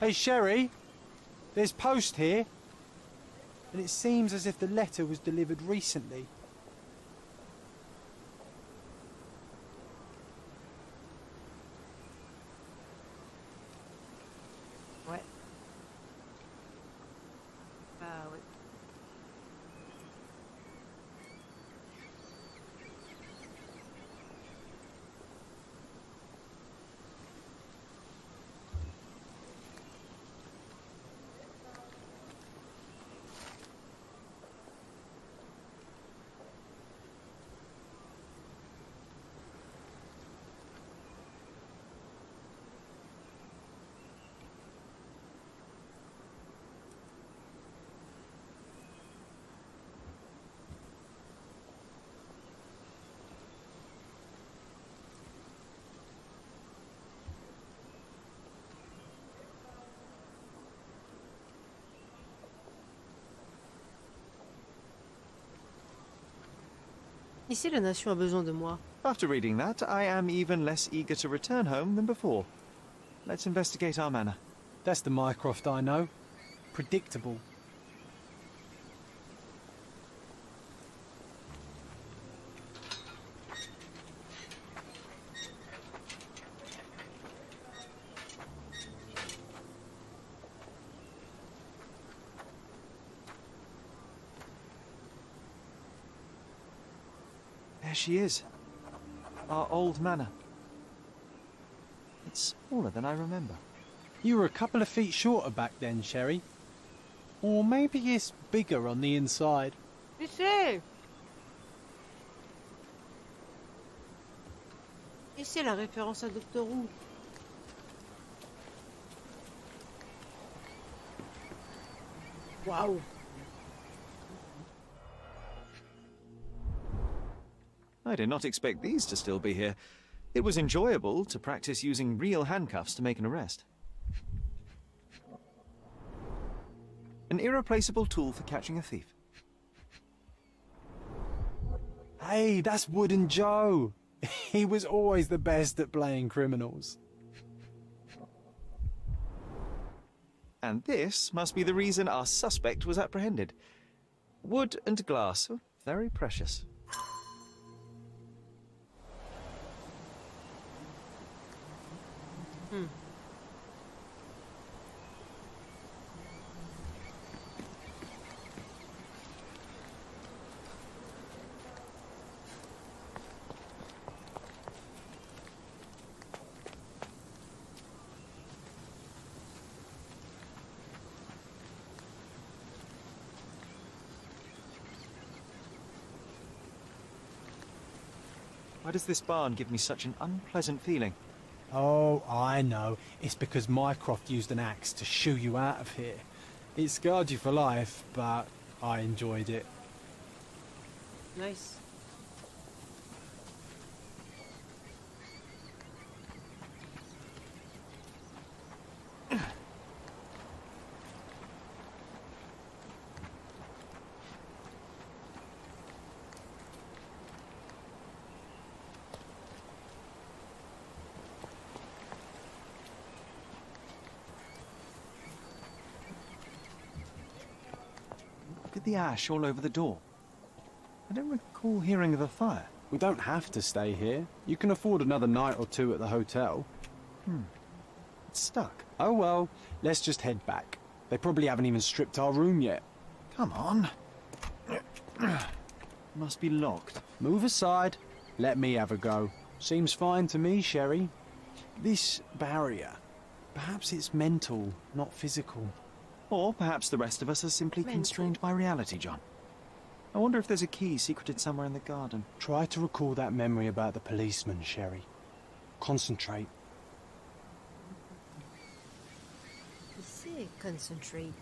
Hey, Sherry, there's post here, and it seems as if the letter was delivered recently. Ouais. Bah ouais. Ici, la nation a besoin de moi. After reading that, I am even less eager to return home than before. Let's investigate our manor. That's the Mycroft I know. Predictable. There she is. Our old manor. It's smaller than I remember. You were a couple of feet shorter back then, Sherry. Or maybe it's bigger on the inside. Brisé! Ici, la référence à Doctor Who. Waouh! I did not expect these to still be here. It was enjoyable to practice using real handcuffs to make an arrest. An irreplaceable tool for catching a thief. Hey, that's Wooden Joe. He was always the best at playing criminals. And this must be the reason our suspect was apprehended. Wood and glass, oh, very precious. Why does this barn give me such an unpleasant feeling? Oh, I know. It's because Mycroft used an axe to shoo you out of here. It scarred you for life, but I enjoyed it. Nice. Look at the ash all over the door. I don't recall hearing of a fire. We don't have to stay here. You can afford another night or two at the hotel. It's stuck. Oh well, let's just head back. They probably haven't even stripped our room yet. Come on. Must be locked. Move aside. Let me have a go. Seems fine to me, Sherry. This barrier, perhaps it's mental, not physical. Or perhaps the rest of us are simply Mental. constrained by reality, John. I wonder if there's a key secreted somewhere in the garden. Try to recall that memory about the policeman, Sherry. Concentrate. Ici, concentrate.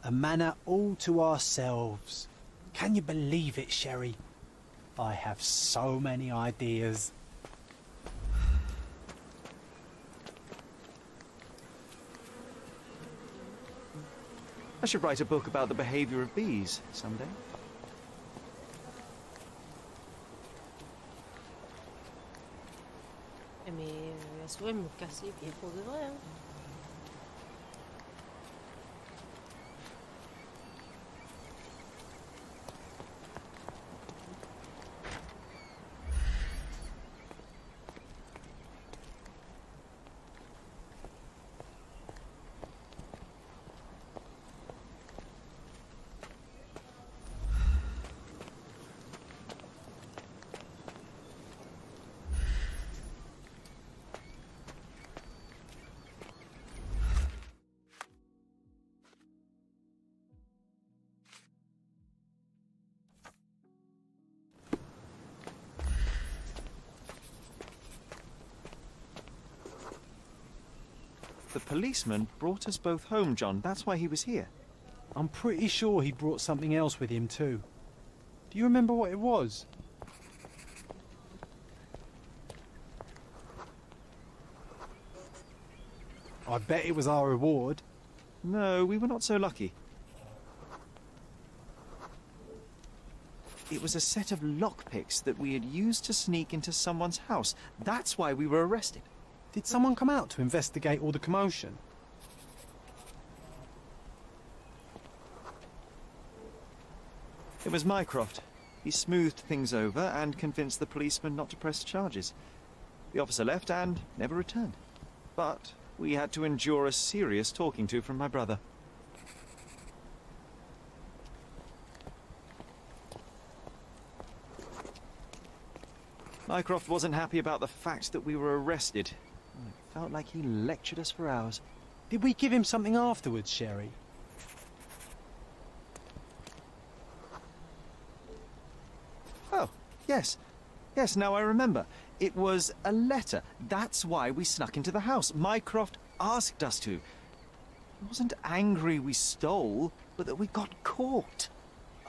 A manor all to ourselves. Can you believe it, Sherry? I have so many ideas. I should write a book about the behavior of bees someday. Mais la souris me casse les pieds pour de vrai. Hein. The policeman brought us both home, John. That's why he was here. I'm pretty sure he brought something else with him too. Do you remember what it was? I bet it was our reward. No, we were not so lucky. It was a set of lockpicks that we had used to sneak into someone's house. That's why we were arrested. Did someone come out to investigate all the commotion? It was Mycroft. He smoothed things over and convinced the policeman not to press charges. The officer left and never returned. But we had to endure a serious talking to from my brother. Mycroft wasn't happy about the fact that we were arrested. It felt like he lectured us for hours. Did we give him something afterwards, Sherry? Oh, yes. Yes, now I remember. It was a letter. That's why we snuck into the house. Mycroft asked us to. He wasn't angry we stole, but that we got caught.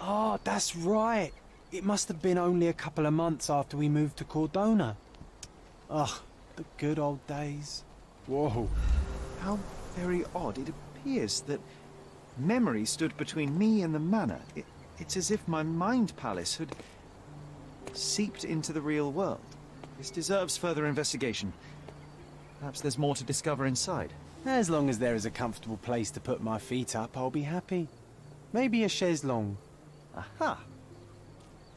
Oh, that's right. It must have been only a couple of months after we moved to Cordona. Ugh, the good old days. Whoa. How very odd. It appears that memory stood between me and the manor. It's as if my mind palace had seeped into the real world. This deserves further investigation. Perhaps there's more to discover inside. As long as there is a comfortable place to put my feet up, I'll be happy. Maybe a chaise longue. Aha!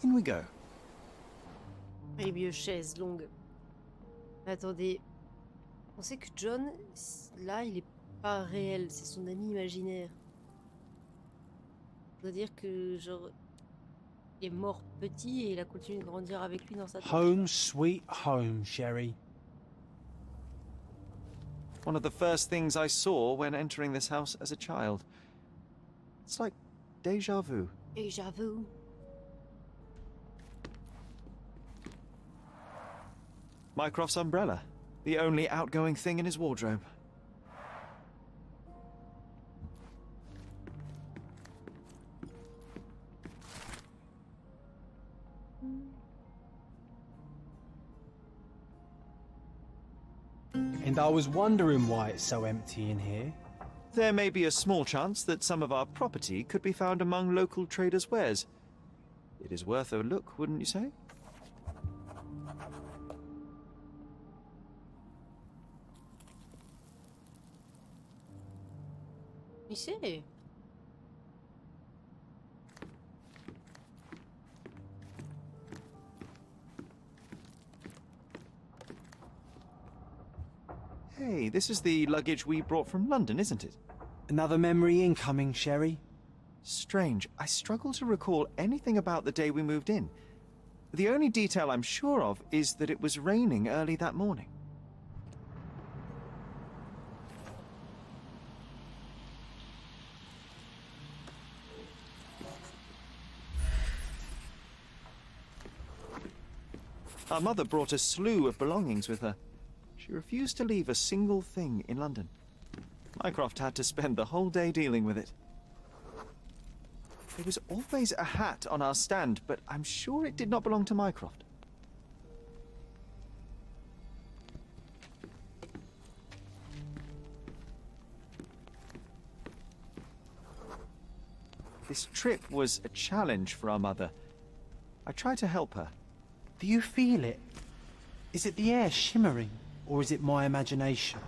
In we go. Maybe a chaise longue. Attendez. On sait que John, là, il est pas réel, c'est son ami imaginaire. Ça veut dire que, genre, il est mort petit et il a continué de grandir avec lui dans sa tête. Home sweet home, Sherry. One of the first things I saw when entering this house as a child. It's like déjà vu. Et j'avoue. Mycroft's umbrella, the only outgoing thing in his wardrobe. And I was wondering why it's so empty in here. There may be a small chance that some of our property could be found among local traders' wares. It is worth a look, wouldn't you say? Il sait. Hey, this is the luggage we brought from London, isn't it? Another memory incoming, Sherry. Strange. I struggle to recall anything about the day we moved in. The only detail I'm sure of is that it was raining early that morning. Our mother brought a slew of belongings with her. She refused to leave a single thing in London. Mycroft had to spend the whole day dealing with it. There was always a hat on our stand, but I'm sure it did not belong to Mycroft. This trip was a challenge for our mother. I tried to help her. Do you feel it? Is it the air shimmering, or is it my imagination?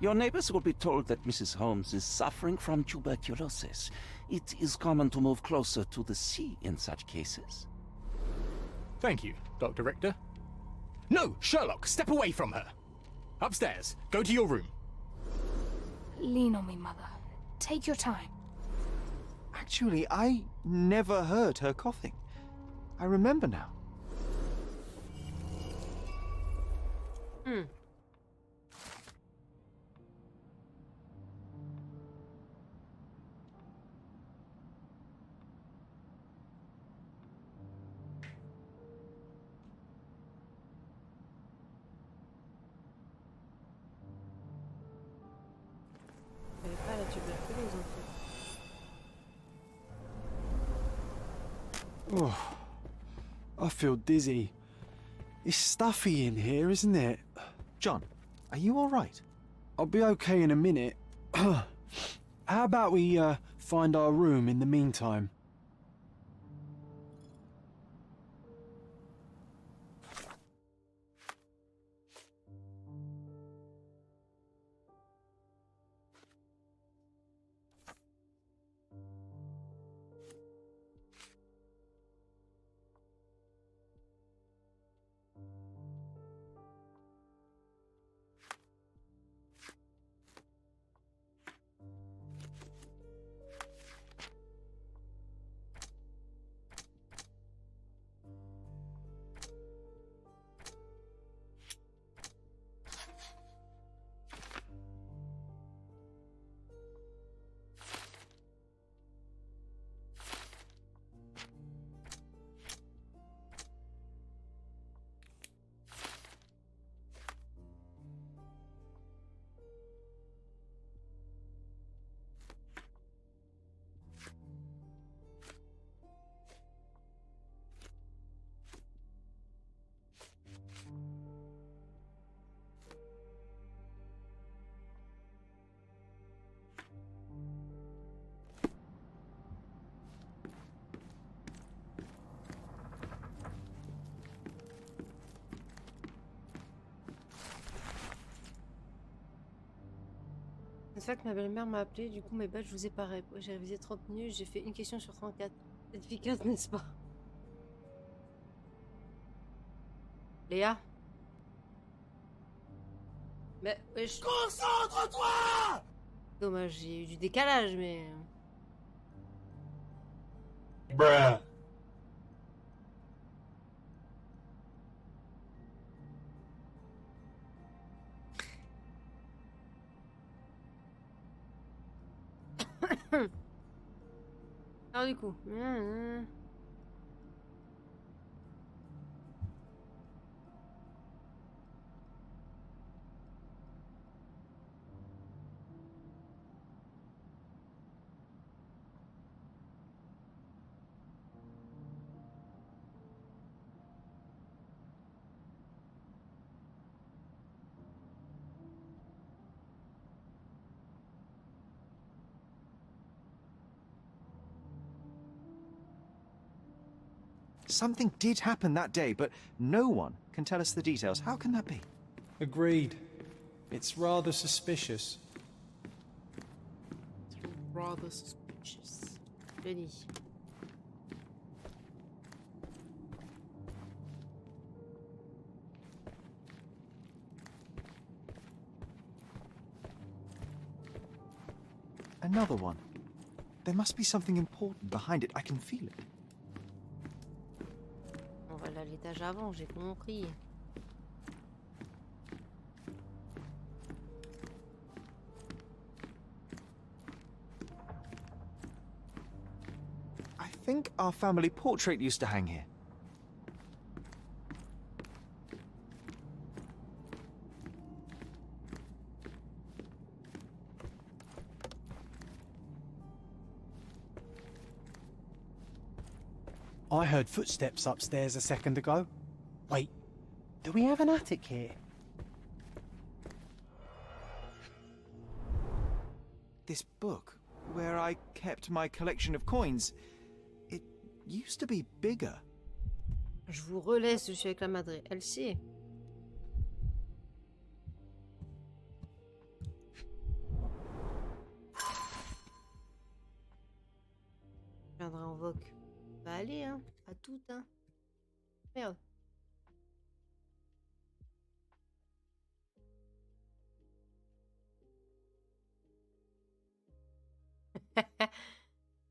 Your neighbors will be told that Mrs. Holmes is suffering from tuberculosis. It is common to move closer to the sea in such cases. Thank you, Dr. Richter. No, Sherlock, step away from her. Upstairs, go to your room. Lean on me, Mother. Take your time. Actually, I never heard her coughing. I remember now. Elle avait pas la tuberculose en fait. Oh, I feel dizzy. It's stuffy in here, isn't it? John, are you all right? I'll be okay in a minute. How about we find our room in the meantime? C'est ça que ma belle-mère m'a appelé, du coup mes badges je vous ai pareil. J'ai révisé 30 minutes, j'ai fait une question sur 34. C'est efficace, n'est-ce pas? Léa? Mais wesh. Concentre-toi! Dommage, j'ai eu du décalage, mais... Bruh. Alors du coup... Something did happen that day, but no one can tell us the details. How can that be? Agreed. It's rather suspicious. Rather suspicious. Jenny. Another one. There must be something important behind it. I can feel it. On va aller à l'étage avant, j'ai compris. I think our family portrait used to hang here. I heard footsteps upstairs a second ago. Wait, do we have an attic here? This book, where I kept my collection of coins, it used to be bigger. Je vous relaisse, je suis avec la madre. Elle sait. Je viendrai en vogue. Va aller, hein. À tout, hein. Merde.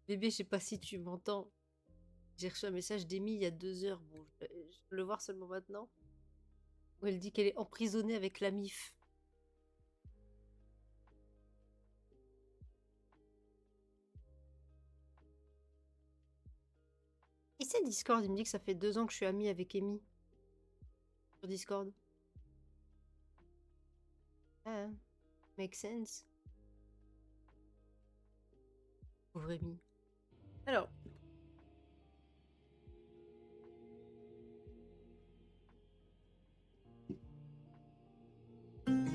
Bébé, je sais pas si tu m'entends. J'ai reçu un message d'Amy il y a 2 heures. Bon, je peux le voir seulement maintenant. Où elle dit qu'elle est emprisonnée avec la MIF. Et c'est Discord, il me dit que ça fait 2 ans que je suis amie avec Amy. Sur Discord. Ah, make sense. Pauvre Amy. Alors.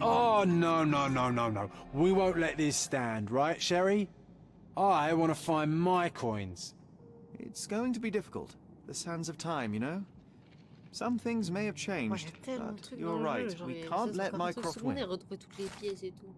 Oh, no, no, no, no, no. We won't let this stand, right, Sherry? I want to find my coins. It's going to be difficult. The sands of time, you know? Some things may have Moi, il y changed, a tellement de but trucs you're dans le right. jeu, genre, We ça can't se let fera Mycroft souvenir et win. retrouver toutes les pièces et tout.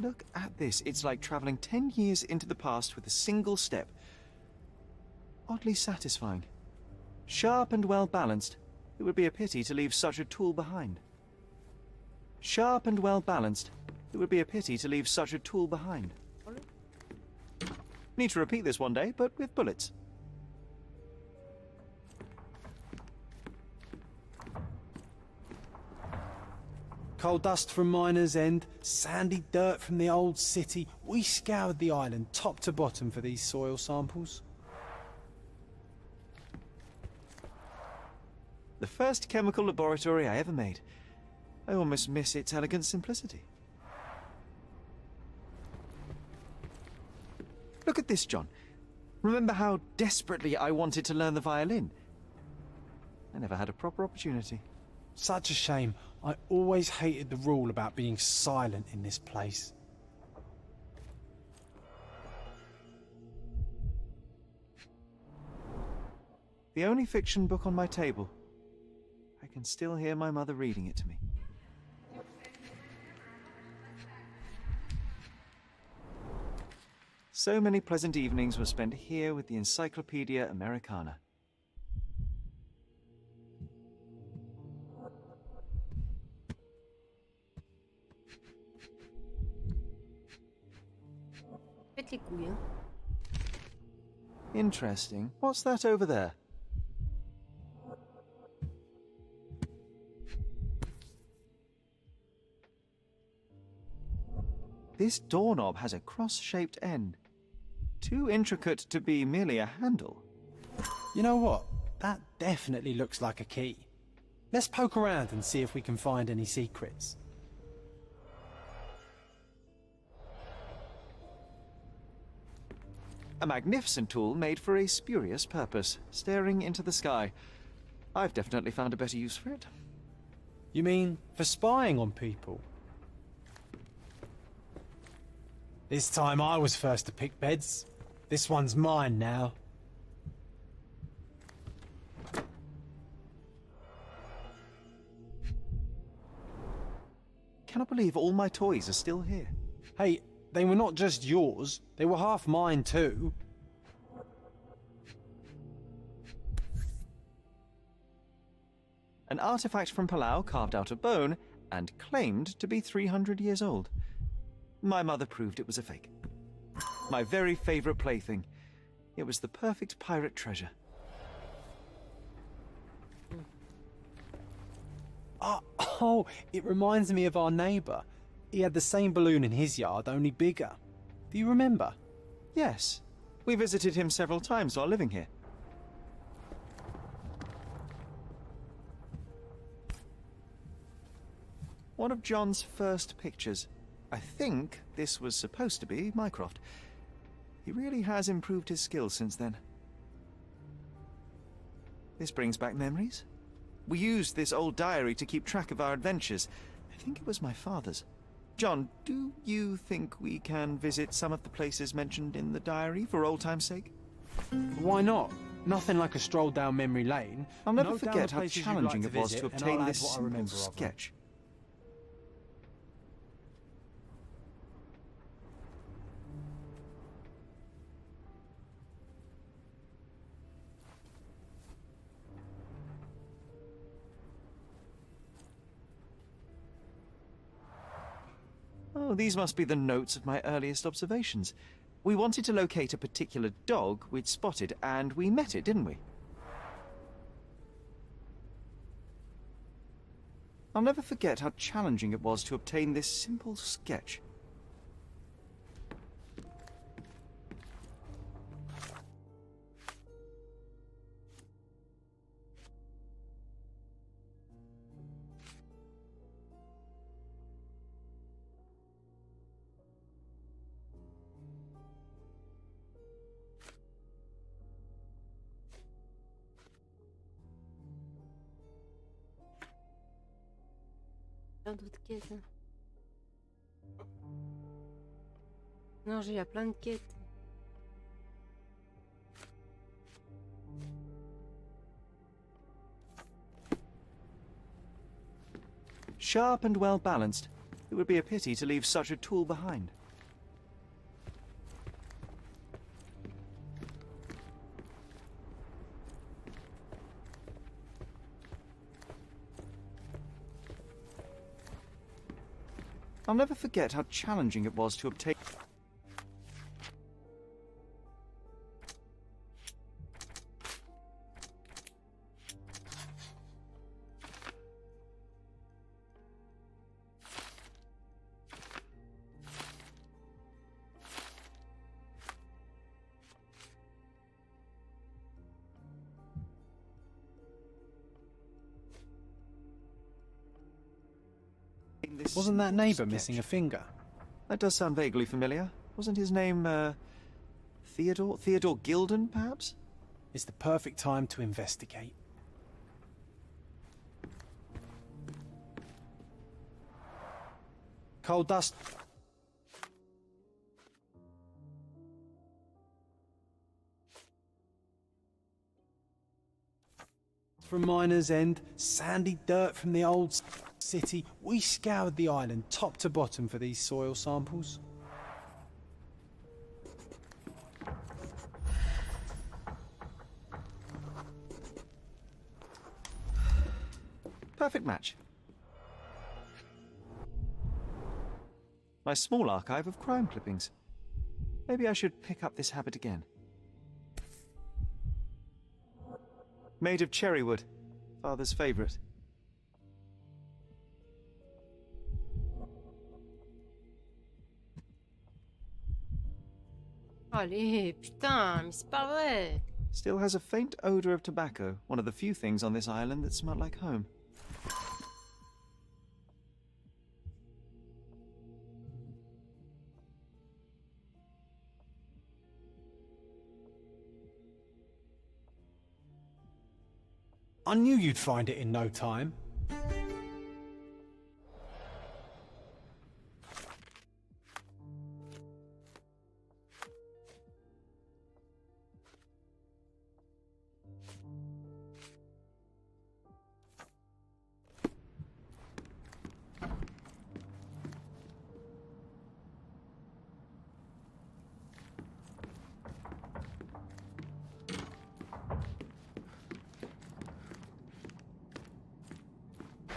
Look at this. It's like traveling 10 years into the past with a single step. Oddly satisfying. Sharp and well balanced. It would be a pity to leave such a tool behind. Sharp and well balanced. It would be a pity to leave such a tool behind. Need to repeat this one day, but with bullets. Coal dust from Miner's End, sandy dirt from the old city. We scoured the island top to bottom for these soil samples. The first chemical laboratory I ever made. I almost miss its elegant simplicity. Look at this, John. Remember how desperately I wanted to learn the violin? I never had a proper opportunity. Such a shame. I always hated the rule about being silent in this place. The only fiction book on my table. I can still hear my mother reading it to me. So many pleasant evenings were spent here with the Encyclopedia Americana. pète les couilles, hein. Interesting. What's that over there? This doorknob has a cross-shaped end. Too intricate to be merely a handle. You know what? That definitely looks like a key. Let's poke around and see if we can find any secrets. A magnificent tool made for a spurious purpose, staring into the sky. I've definitely found a better use for it. You mean for spying on people? This time I was first to pick beds. This one's mine now. Cannot believe all my toys are still here. Hey, they were not just yours, they were half mine too. An artifact from Palau carved out of bone and claimed to be 300 years old. My mother proved it was a fake. My very favorite plaything. It was the perfect pirate treasure. Oh, it reminds me of our neighbour. He had the same balloon in his yard, only bigger. Do you remember? Yes, we visited him several times while living here. One of John's first pictures. I think this was supposed to be Mycroft. He really has improved his skills since then. This brings back memories. We used this old diary to keep track of our adventures. I think it was my father's. John, do you think we can visit some of the places mentioned in the diary for old time's sake? Why not? Nothing like a stroll down memory lane. I'll never Note down forget the how places you'd challenging like it was visit, to and obtain I'll add this what I simple remember of them. sketch. Oh, these must be the notes of my earliest observations. We wanted to locate a particular dog we'd spotted, and we met it, didn't we? I'll never forget how challenging it was to obtain this simple sketch. Plein d'autres quêtes. Hein. Non, il y a plein de quêtes. Sharp and well balanced. It would be a pity to leave such a tool behind. I'll never forget how challenging it was to obtain. Wasn't that neighbour missing a finger? That does sound vaguely familiar. Wasn't his name, Theodore? Theodore Gilden, perhaps? It's the perfect time to investigate. Coal dust. From Miner's End, sandy dirt from the old city. We scoured the island top to bottom for these soil samples. Perfect match. My small archive of crime clippings. Maybe I should pick up this habit again. Made of cherry wood, father's favourite. Allez, putain, mais c'est pas vrai. Still has a faint odour of tobacco, one of the few things on this island that smell like home. I knew you'd find it in no time.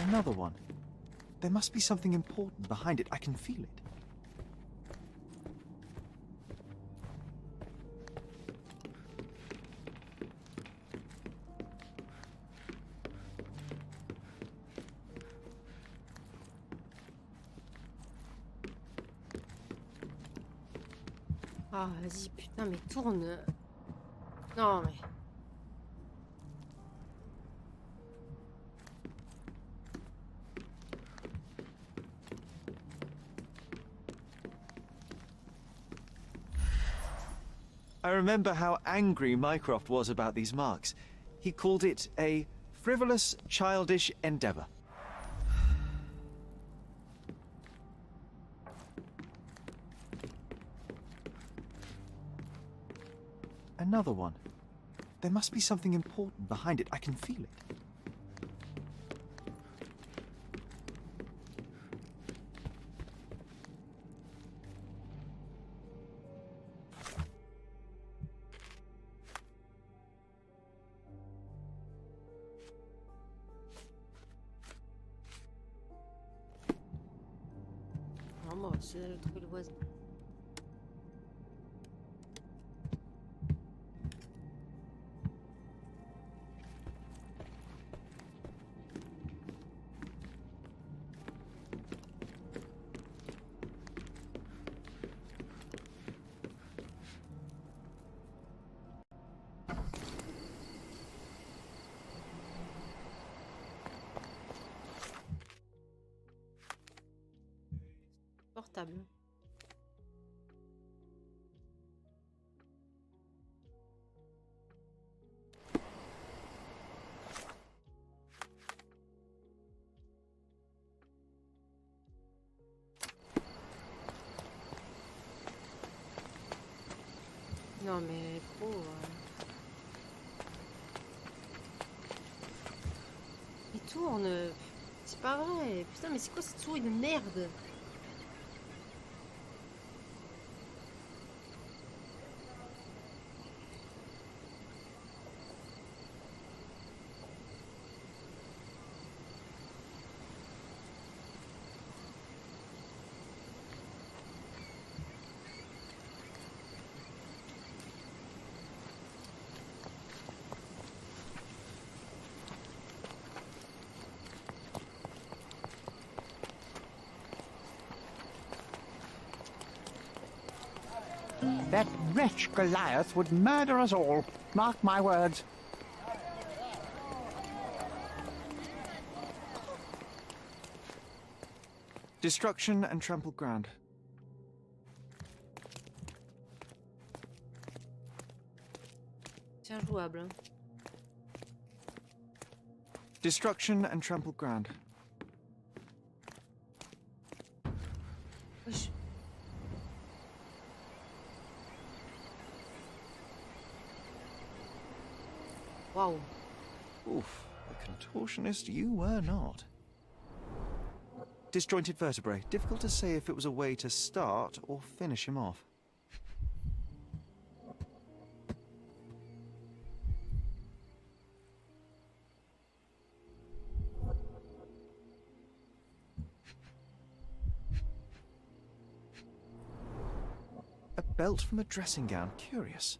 Another one. There must be something important behind it. I can feel it. Ah, vas-y, putain, mais tourne. Non, mais... I remember how angry Mycroft was about these marks. He called it a frivolous, childish endeavour. Another one. There must be something important behind it. I can feel it. Non, moi, je vais trouver le voisin. Portable. Non mais trop... Il tourne. C'est pas vrai. Putain mais c'est quoi cette souris de merde? That wretch Goliath would murder us all. Mark my words. Destruction and trampled ground. C'est injouable. Hein. Destruction and trampled ground. Wesh. Waouh. Oof, a contortionist you were not. Disjointed vertebrae. Difficult to say if it was a way to start or finish him off. A belt from a dressing gown. Curious.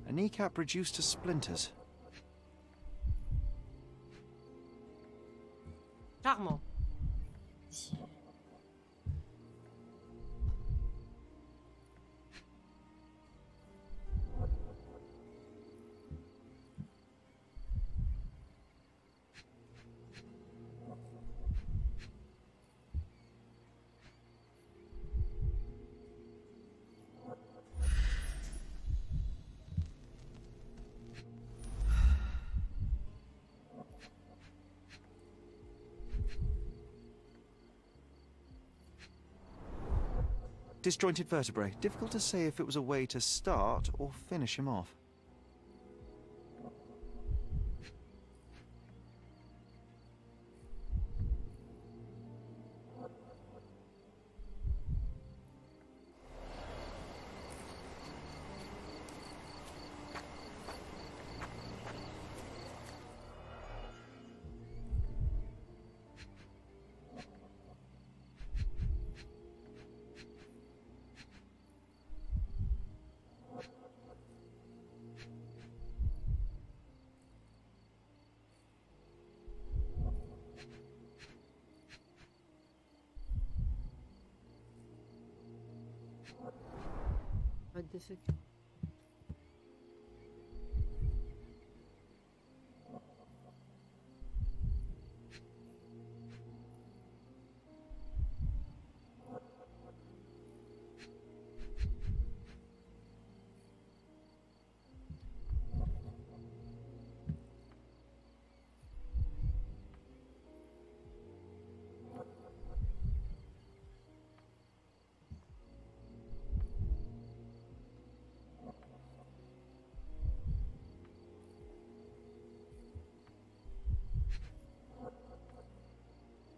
A kneecap reduced to splinters. Charmant. Disjointed vertebrae. Difficult to say if it was a way to start or finish him off. What the fuck?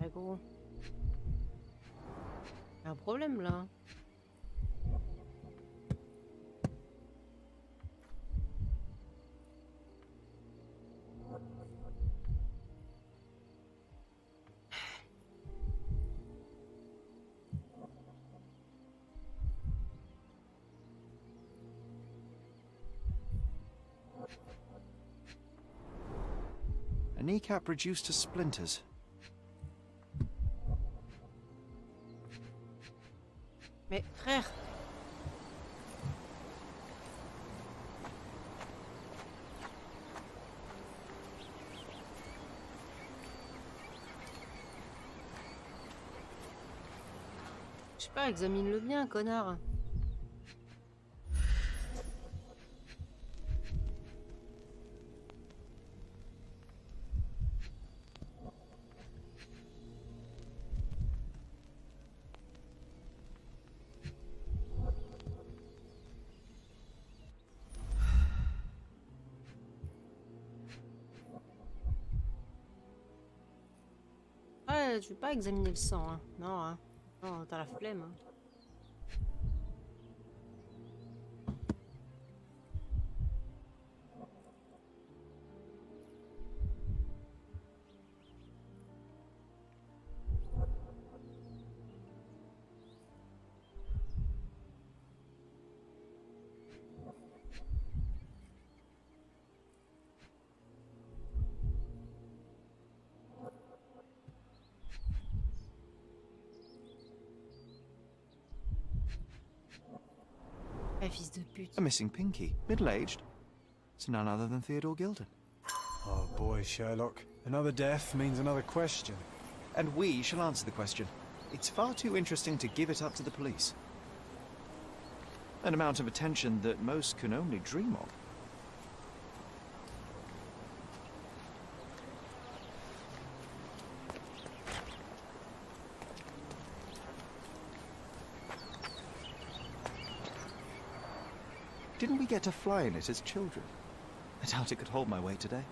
Ah, gros. Y a un problème là. A kneecap reduced to splinters. Mais frère. Je sais pas, examine-le bien, connard. Ouais, tu veux pas examiner le sang, hein. Non, hein. Non, t'as la flemme, hein. Ah, fils de pute. A missing pinky. Middle-aged. It's none other than Theodore Gilden. Oh boy, Sherlock. Another death means another question. And we shall answer the question. It's far too interesting to give it up to the police. An amount of attention that most can only dream of. Didn't we get to fly in it as children? I doubt it could hold my weight today.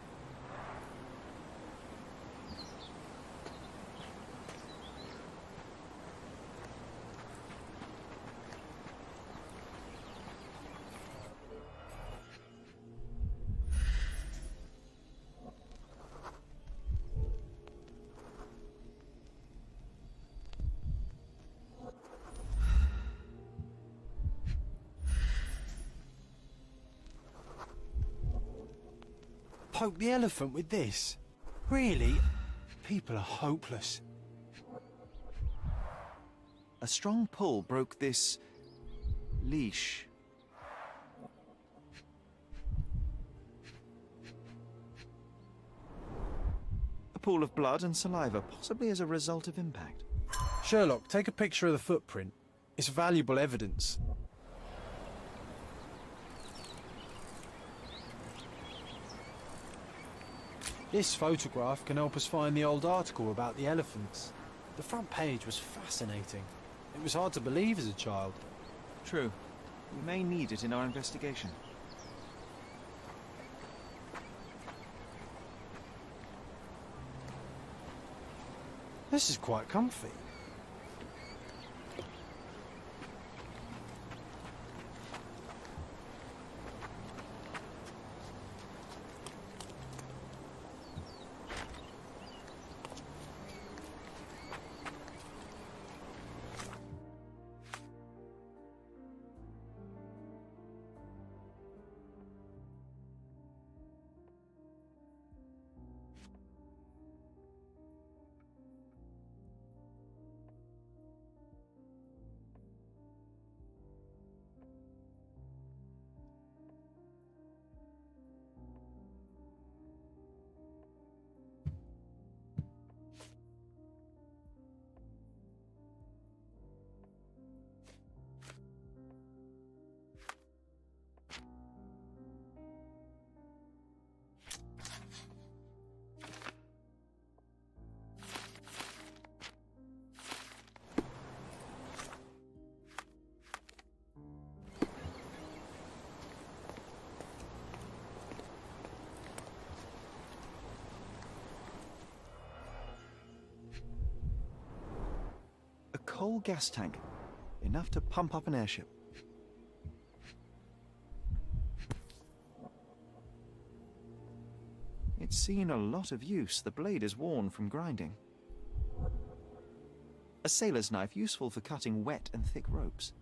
Poke the elephant with this? Really? People are hopeless. A strong pull broke this leash. A pool of blood and saliva, possibly as a result of impact. Sherlock, take a picture of the footprint. It's valuable evidence. This photograph can help us find the old article about the elephants. The front page was fascinating. It was hard to believe as a child. True. We may need it in our investigation. This is quite comfy. A coal gas tank, enough to pump up an airship. It's seen a lot of use. The blade is worn from grinding. A sailor's knife, useful for cutting wet and thick ropes.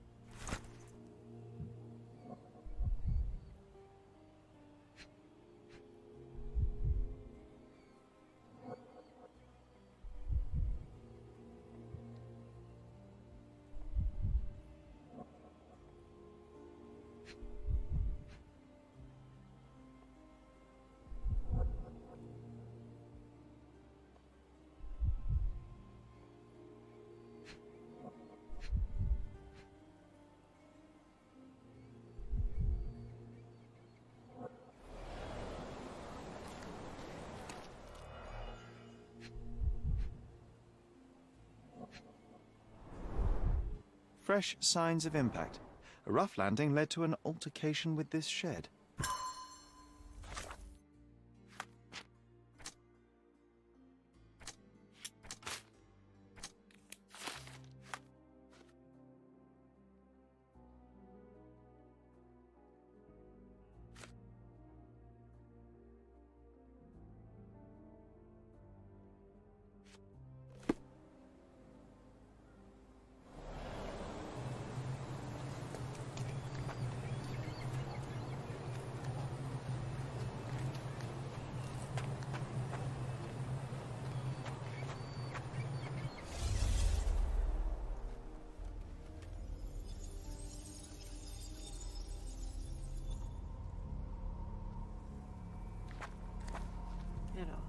Fresh signs of impact. A rough landing led to an altercation with this shed. Alors.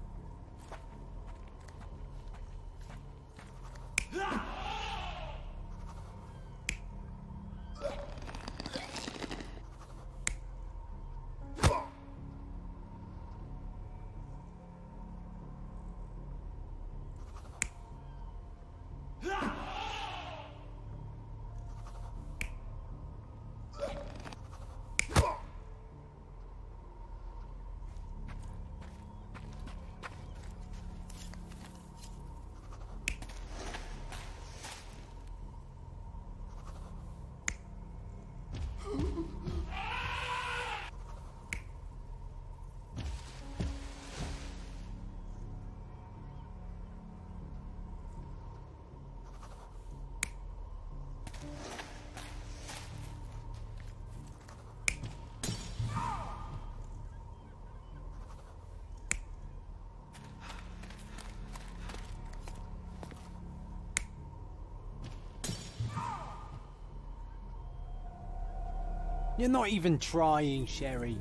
You're not even trying, Sherry.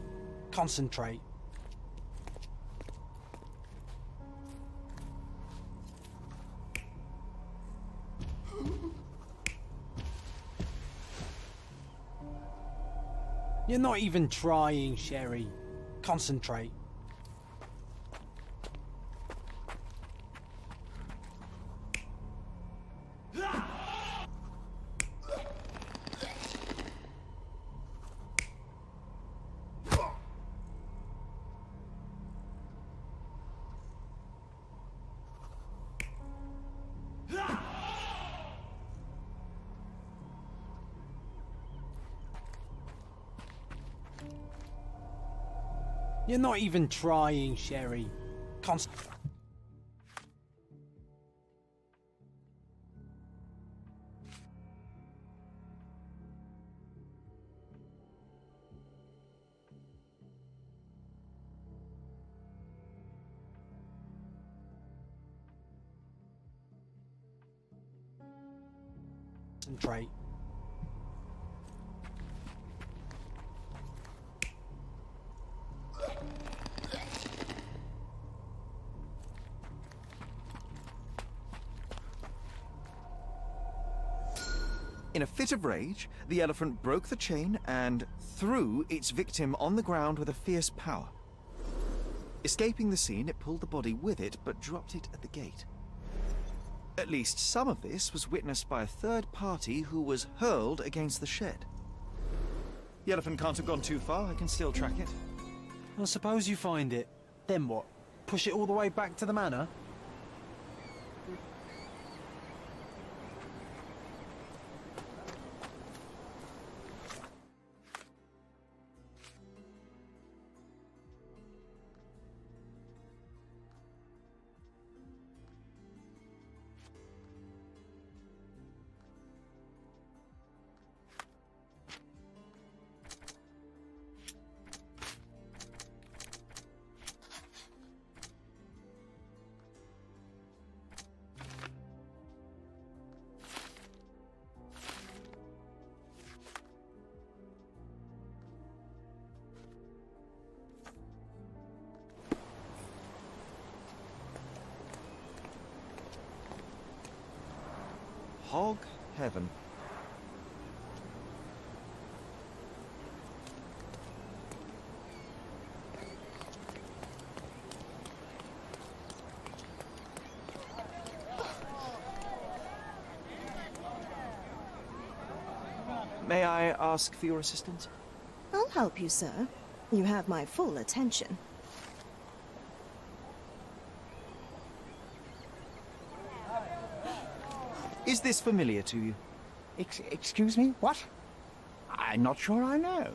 Concentrate. You're not even trying, Sherry. Concentrate. You're not even trying, Sherry. Concentrate. In a fit of rage, the elephant broke the chain and threw its victim on the ground with a fierce power. Escaping the scene, it pulled the body with it, but dropped it at the gate. At least some of this was witnessed by a third party who was hurled against the shed. The elephant can't have gone too far. I can still track it. Well, suppose you find it. Then what? Push it all the way back to the manor? Hog heaven. May I ask for your assistance? I'll help you, sir. You have my full attention. Is this familiar to you? Excuse me? What? I'm not sure I know.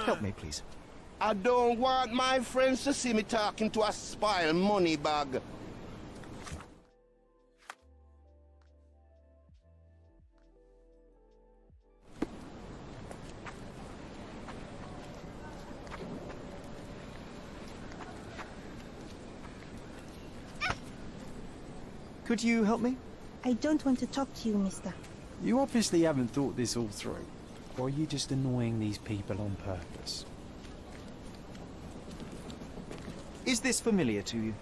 Help me, please. I don't want my friends to see me talking to a spoiled money bag. Could you help me? I don't want to talk to you, mister. You obviously haven't thought this all through. Or are you just annoying these people on purpose? Is this familiar to you?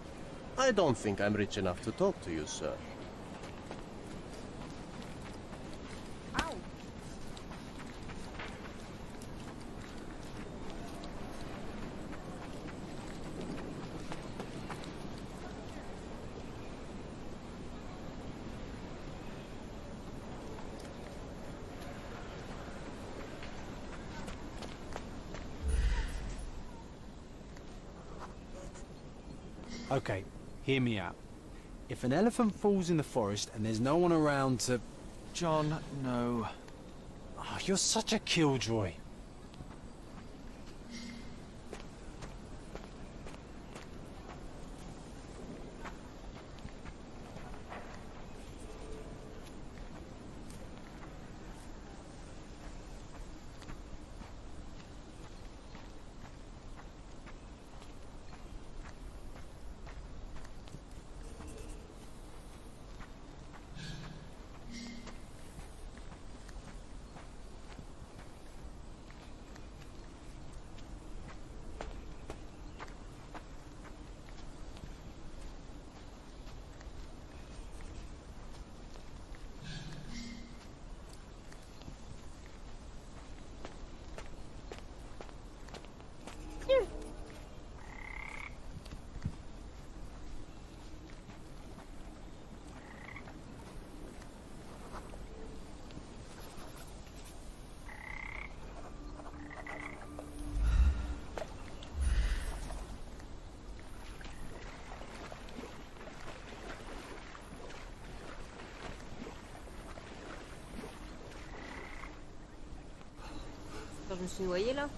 I don't think I'm rich enough to talk to you, sir. Okay, hear me out. If an elephant falls in the forest and there's no one around to... John, no. Oh, you're such a killjoy. Je me suis noyée là.